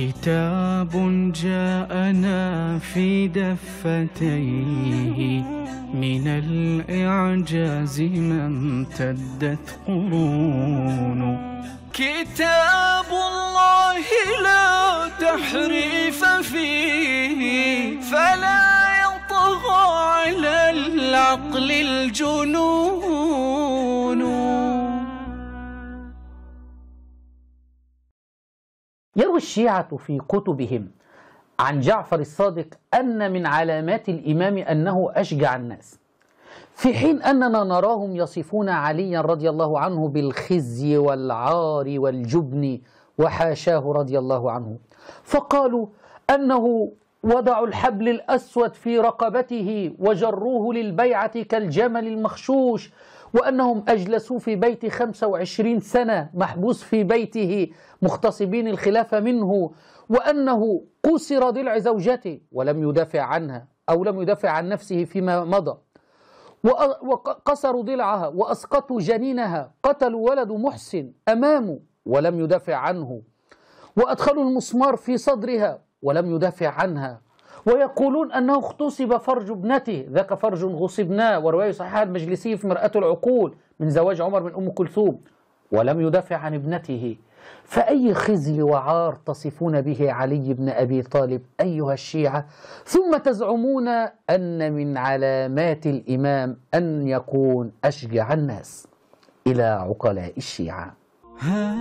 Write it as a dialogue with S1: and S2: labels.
S1: كتاب جاءنا في دفتيه من الإعجاز ما امتدت قرون. كتاب الله لا تحريف فيه فلا يطغى على العقل الجنون.
S2: يروي الشيعة في كتبهم عن جعفر الصادق أن من علامات الإمام أنه أشجع الناس، في حين أننا نراهم يصفون عليا رضي الله عنه بالخزي والعار والجبن وحاشاه رضي الله عنه، فقالوا أنه وضعوا الحبل الأسود في رقبته وجروه للبيعة كالجمل المخشوش، وأنهم أجلسوا في بيت 25 سنة محبوس في بيته مغتصبين الخلافة منه، وأنه قُسر ضلع زوجته ولم يدافع عنها أو لم يدافع عن نفسه فيما مضى، وقصروا ضلعها وأسقطوا جنينها، قتلوا ولد محسن أمامه ولم يدافع عنه، وأدخلوا المسمار في صدرها ولم يدافع عنها، ويقولون أنه اغتصب فرج ابنته، ذاك فرج غصبناه، ورواية صحيحة المجلسي في مرآة العقول من زواج عمر من أم كلثوم، ولم يدافع عن ابنته. فأي خزي وعار تصفون به علي بن أبي طالب أيها الشيعة، ثم تزعمون أن من علامات الإمام أن يكون أشجع الناس. إلى عقلاء الشيعة.
S1: ها